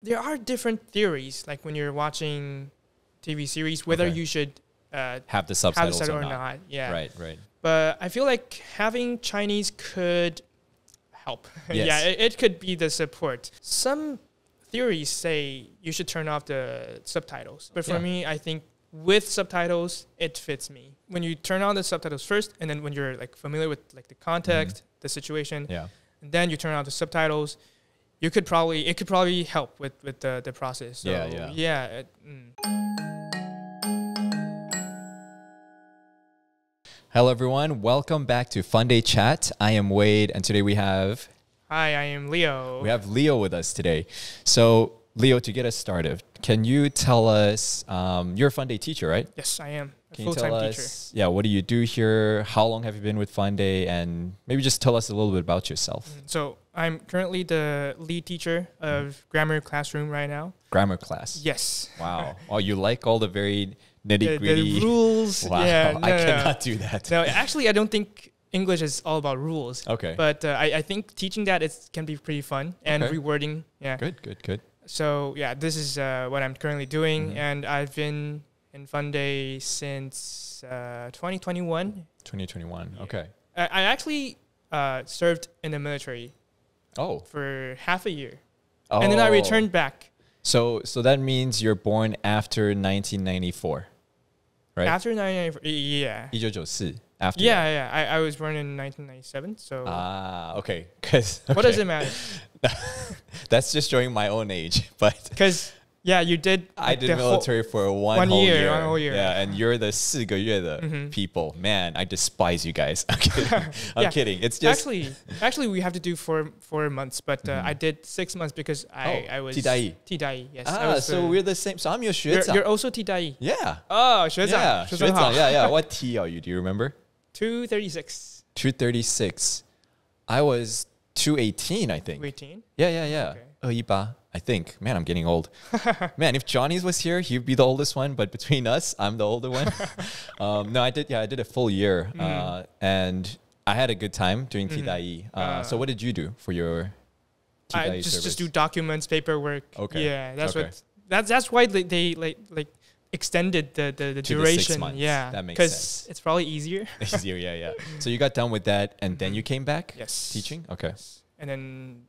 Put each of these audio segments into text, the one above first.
there are different theories, like when you're watching TV series, whether you should have the subtitles or not. not. Yeah. Right. But I feel like having Chinese could help. Yes. Yeah, it could be the support. Some theories say you should turn off the subtitles. But for me, I think with subtitles, it fits me. When you turn on the subtitles first, and then when you're like familiar with like the context, the situation, and then you turn on the subtitles, it could probably help with the process. So, yeah. Hello everyone, welcome back to Funday Chat. I am Wade, and today we have... Hi, I am Leo. We have Leo with us today. So, Leo, to get us started, can you tell us, you're a Funday teacher, right? Yes, I am. Can you tell us, what do you do here? How long have you been with Funday? And maybe just tell us a little bit about yourself. So, I'm currently the lead teacher of grammar classroom right now. Grammar class? Yes. Wow. Oh, you like all the very nitty-gritty... The rules. Wow, yeah, I cannot do that. No, actually, I don't think English is all about rules. Okay. But I think teaching that can be pretty fun and rewarding. Yeah. Good. So, this is what I'm currently doing. And I've been in Funday since 2021. 2021, okay. I actually served in the military for half a year. Oh. And then I returned back. So that means you're born after 1994, right? After 1994, yeah. 1994, after that. I was born in 1997, so... okay. What does it matter? That's just showing my own age, but... Because... Yeah, you did. I did military for one whole year. 1 whole year. Yeah, and you're the 4个月的 people. Man, I despise you guys. I'm kidding. I'm kidding. It's just actually we have to do four months, but I did 6 months because I was 替代役. 替代役, yes. So we're the same. So I'm your 学长. You're also 替代役. Yeah. Oh, 学长. Yeah, 学长. Yeah. What T are you? Do you remember? 236. 236. I was 218, I think. 218? Yeah. Okay. 218. I think. Man, I'm getting old. Man, if Johnny's was here, he'd be the oldest one. But between us, I'm the older one. No, I did a full year. And I had a good time doing 替代役. So what did you do for your 替代役service? Just do documents, paperwork. Okay. Yeah, that's why they like extended the duration. The 6 months. Yeah, that makes sense. Because it's probably easier. Easier, yeah. So you got done with that, and then you came back? Yes. Teaching? Okay. And then...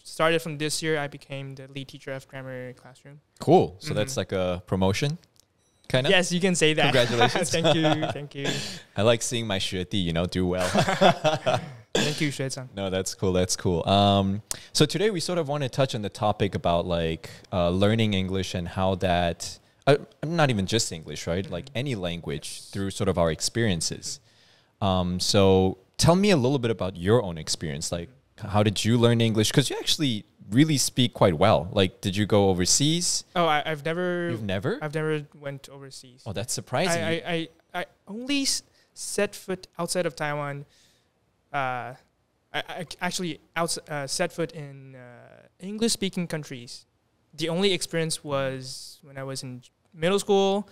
started from this year, I became the lead teacher of grammar classroom. Cool. So that's like a promotion, kind of? Yes, you can say that. Congratulations. Thank you. I like seeing my 学弟, do well. Thank you, 学长. No, that's cool. So today we sort of want to touch on the topic about like learning English and how that, not even just English, right? Like any language through sort of our experiences. So tell me a little bit about your own experience. Like, how did you learn English? Because you actually really speak quite well. Like, did you go overseas? Oh, I've never... You've never? I've never went overseas. Oh, that's surprising. I only set foot outside of Taiwan. I actually set foot in English-speaking countries. The only experience was when I was in middle school.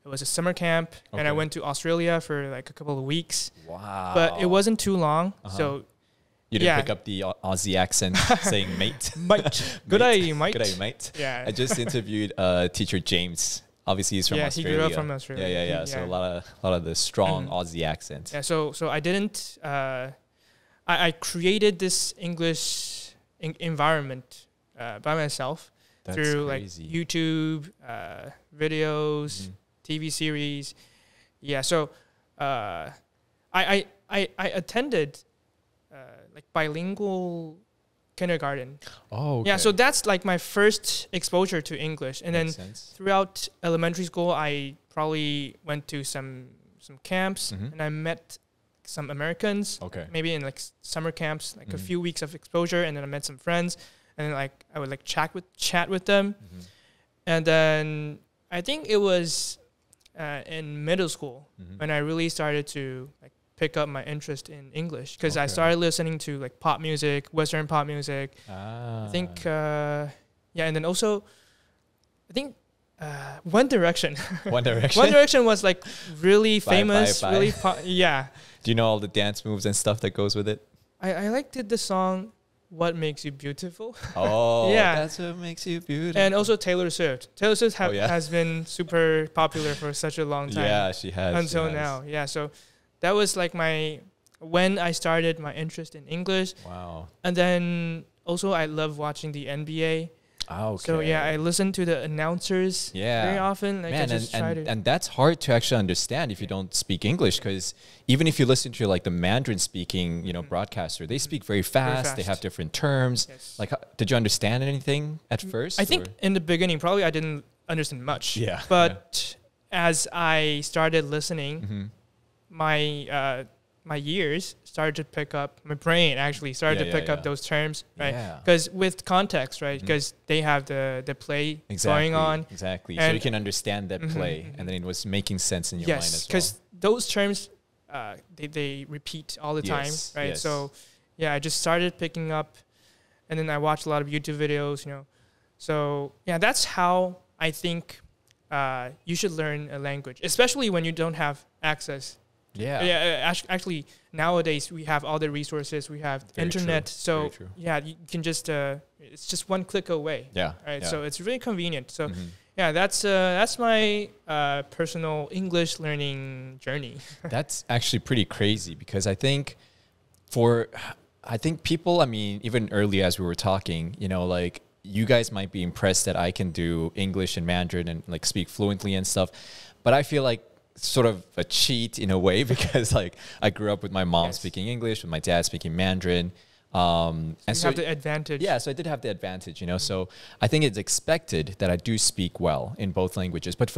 It was a summer camp, and I went to Australia for like a couple of weeks. Wow. But it wasn't too long, so... You didn't pick up the Aussie accent saying mate. Mate. Good day, mate. Good day, mate. Yeah. I just interviewed teacher James. Obviously, he's from Australia. He grew up from Australia. Yeah. So a lot of the strong Aussie accent. Yeah. So I didn't. I created this English environment by myself through crazy. Like YouTube videos, TV series. Yeah. So I attended. Like bilingual kindergarten. Oh, okay. Yeah, so that's like my first exposure to English. And then throughout elementary school, I probably went to some camps and I met some Americans. Okay. Maybe in like summer camps, like a few weeks of exposure, and then I met some friends, and then like I would like chat with them. And then I think it was in middle school when I really started to like pick up my interest in English, because I started listening to like pop music, Western pop music. I think, and then also, I think One Direction. One Direction? One Direction was like really famous, bye. really yeah. Do you know all the dance moves and stuff that goes with it? I liked the song What Makes You Beautiful. Oh, Yeah. That's what makes you beautiful. And also Taylor Swift. Taylor Swift yeah. has been super popular for such a long time. Yeah, she has. Until now. Yeah, so that was like when I started my interest in English. Wow. And then also I love watching the NBA. Okay. So yeah, I listen to the announcers very often. Like, Man, I just try to. And that's hard to actually understand if you don't speak English, because even if you listen to like the Mandarin speaking, broadcaster, they speak very fast. They have different terms. Yes. Like, did you understand anything at first? I think in the beginning, probably I didn't understand much. Yeah. But as I started listening, my ears started to pick up, my brain actually started to pick up those terms, right? Because with context, right? Because they have the play going on. Exactly. So you can understand that play, and then it was making sense in your mind as well. Yes, because those terms, they repeat all the time, right? Yes. So yeah, I just started picking up, and then I watched a lot of YouTube videos, So yeah, that's how I think you should learn a language, especially when you don't have access. Actually, nowadays we have all the resources. We have internet, so yeah, you can just it's just one click away. Right. So it's really convenient. So yeah, that's my personal English learning journey. That's actually pretty crazy, because I think people, I mean, even earlier as we were talking, like you guys might be impressed that I can do English and Mandarin and like speak fluently and stuff, but I feel like sort of a cheat in a way, because like I grew up with my mom speaking English, with my dad speaking Mandarin. And so you have the advantage. Yeah, so I did have the advantage, So I think it's expected that I do speak well in both languages. But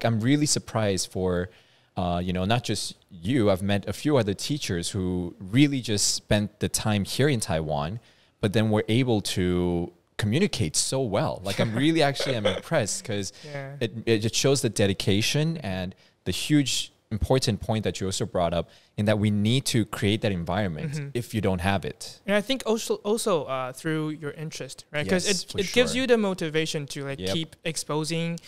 I'm really surprised for, not just you. I've met a few other teachers who really just spent the time here in Taiwan, but then were able to communicate so well. Like I'm really I'm impressed, because it shows the dedication and the huge important point that you also brought up, in that we need to create that environment if you don't have it. And I think also through your interest, right? Because it gives you the motivation to keep exposing,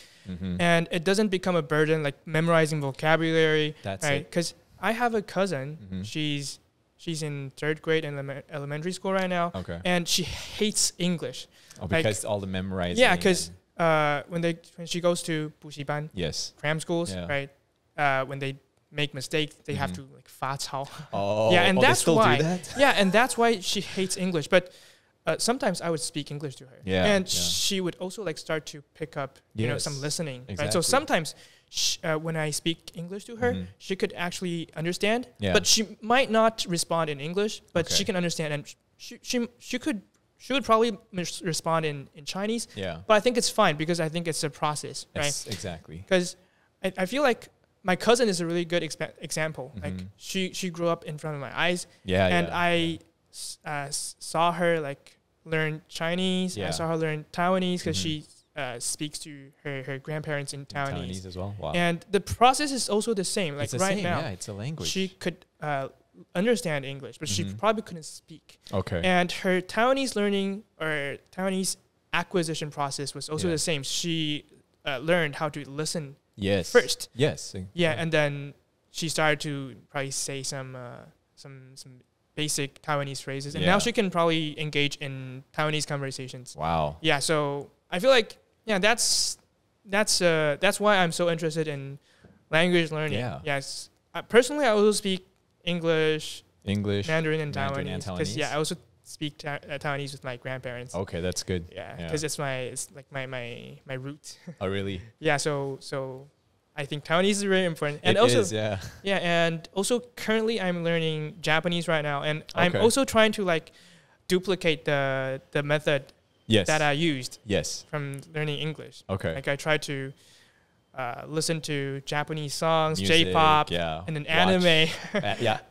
and it doesn't become a burden like memorizing vocabulary. That's right? it. Because I have a cousin. She's in 3rd grade in elementary school right now, and she hates English. Oh, because all the memorizing. Yeah, because when she goes to 补习班, cram schools, right? When they make mistakes, they have to like 发抄. Oh, yeah, and that's why. Do that? Yeah, and that's why she hates English. But sometimes I would speak English to her, and she would also like start to pick up, some listening. Exactly. Right? So sometimes when I speak English to her, she could actually understand, but she might not respond in English, but she can understand, and she would probably respond in Chinese. Yeah. But I think it's fine, because I think it's a process, right? Yes, exactly. Because I feel like my cousin is a really good example. Like she grew up in front of my eyes. And I saw her like learn Chinese. I saw her learn Taiwanese, because she speaks to her grandparents in Taiwanese as well. Wow. And the process is also the same. Like now, it's a language. She could understand English, but she probably couldn't speak. Okay. And her Taiwanese learning or Taiwanese acquisition process was also the same. She learned how to listen first. Yes. Yeah, and then she started to probably say some basic Taiwanese phrases, and now she can probably engage in Taiwanese conversations. Wow. Yeah, so I feel like that's why I'm so interested in language learning. Yeah. Yes. Personally, I also speak English, Mandarin, and Taiwanese. Because I also speak Taiwanese with my grandparents. Okay, that's good. Yeah, because it's like my root. Oh, really? Yeah, so I think Taiwanese is very important. And and also currently I'm learning Japanese right now, and I'm also trying to like duplicate the method that I used from learning English. Okay. Like I try to listen to Japanese songs, music, J-pop, and then anime.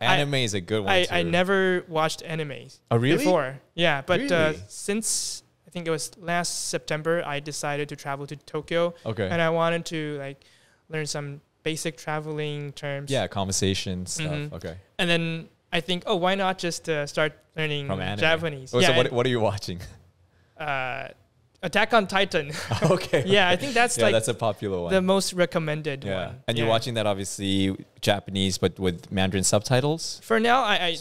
Anime is a good one too. I never watched animes before. Yeah, but since I think it was last September, I decided to travel to Tokyo. And I wanted to like learn some basic traveling terms. Yeah, conversation stuff. And then I think, why not just start learning Japanese? So what are you watching? Attack on Titan. Okay. Yeah, I think that's yeah, like that's a popular one. the most recommended one. And you're watching that obviously Japanese, but with Mandarin subtitles? For now, I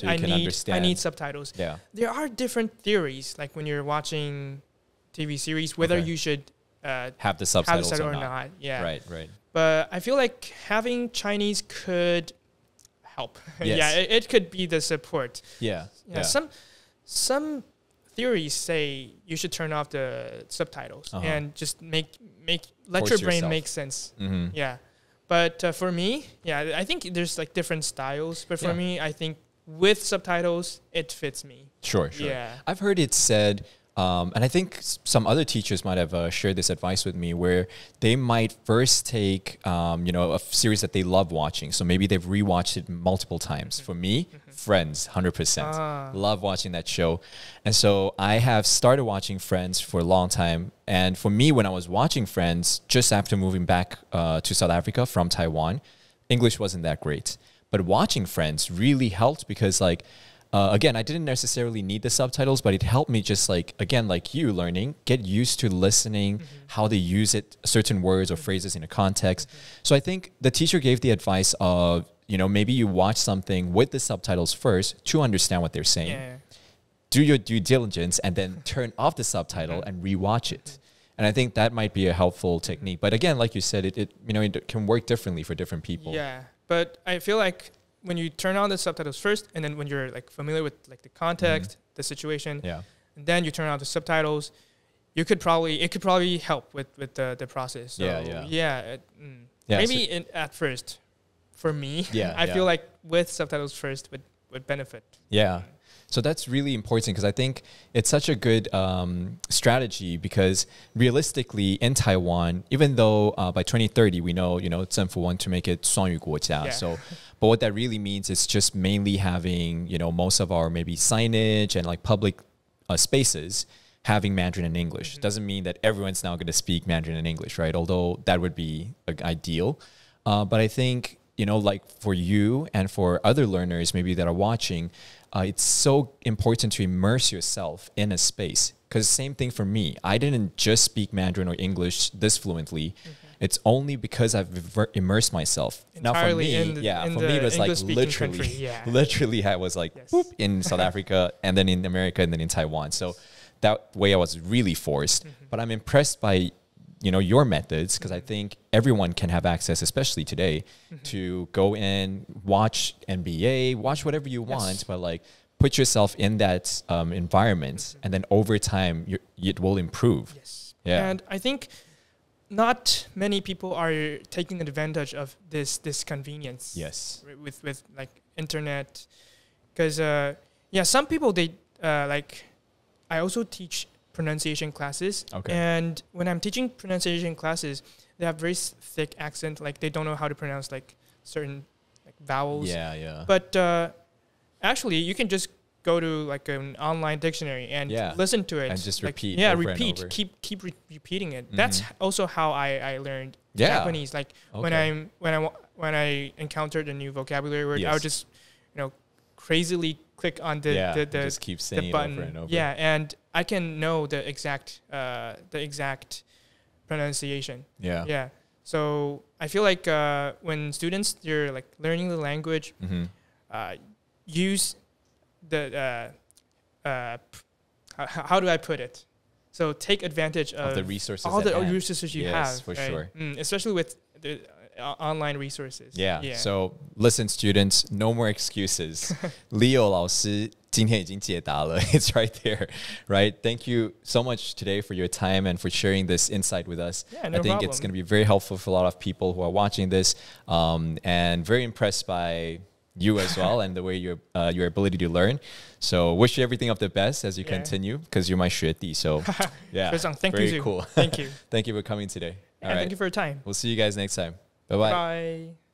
need subtitles. Yeah. There are different theories, like when you're watching TV series, whether you should have the subtitles or not. Yeah. Right. But I feel like having Chinese could help. Yes. Yeah, it could be the support. Yeah. Some theories say you should turn off the subtitles and just let your brain make sense. Yeah. But for me, I think there's like different styles. But for me, I think with subtitles, it fits me. Sure. Yeah. I've heard it said, and I think some other teachers might have shared this advice with me, where they might first take, a series that they love watching. So maybe they've rewatched it multiple times. For me, Friends, 100%. Love watching that show. And so I have started watching Friends for a long time. And for me, when I was watching Friends, just after moving back to South Africa from Taiwan, English wasn't that great. But watching Friends really helped because, like, again, I didn't necessarily need the subtitles, but it helped me just like you learning, get used to listening, how they use it, certain words or phrases in a context. So I think the teacher gave the advice of, maybe you watch something with the subtitles first to understand what they're saying. Yeah. Do your due diligence and then turn off the subtitle and rewatch it. And I think that might be a helpful technique. But again, like you said, it can work differently for different people. Yeah, but I feel like when you turn on the subtitles first, and then when you're like familiar with like the context, the situation, and then you turn on the subtitles, it could probably help with the process. So maybe at first, for me, I feel like with subtitles first would benefit. Yeah. So that's really important because I think it's such a good strategy because realistically in Taiwan, even though by 2030 we know, 政府 want to make it 双语国家. So, but what that really means is just mainly having, most of our maybe signage and like public spaces having Mandarin and English. Doesn't mean that everyone's now going to speak Mandarin and English, right? Although that would be ideal. But I think, like for you and for other learners maybe that are watching, it's so important to immerse yourself in a space. Because same thing for me. I didn't just speak Mandarin or English this fluently. It's only because I've immersed myself. Entirely now for me, it was like literally I was like in South Africa and then in America and then in Taiwan. So that way I was really forced. But I'm impressed by your methods because I think everyone can have access, especially today, to go in, watch NBA, watch whatever you want, but like put yourself in that environment, and then over time it will improve. Yes. Yeah. And I think not many people are taking advantage of this convenience. Yes. With like internet, because some people they like. I also teach pronunciation classes. Okay. And when I'm teaching pronunciation classes, they have very thick accent. Like they don't know how to pronounce like certain like vowels. Yeah. But actually, you can just go to like an online dictionary and listen to it and just like, repeat. Repeat. Keep repeating it. That's also how I learned Japanese. Like when I encountered a new vocabulary word, I would just crazily click on the just keep saying the button. It over and over. Yeah, and I can know the exact pronunciation. Yeah. So I feel like when students they're like learning the language, use the how do I put it? So take advantage of the resources, all the resources you have. For sure. Especially with the online resources. Yeah. So listen, students, no more excuses. Leo 老师今天已经解答了. It's right there, right? Thank you so much today for your time and for sharing this insight with us. Yeah, no I think problem. it's going to be very helpful for a lot of people who are watching this, and very impressed by you as well and the way your ability to learn. So wish you everything of the best as you continue because you're my 学弟. So thank very you. Cool. Thank you. Thank you for coming today. All right. Thank you for your time. We'll see you guys next time. Bye-bye. Bye.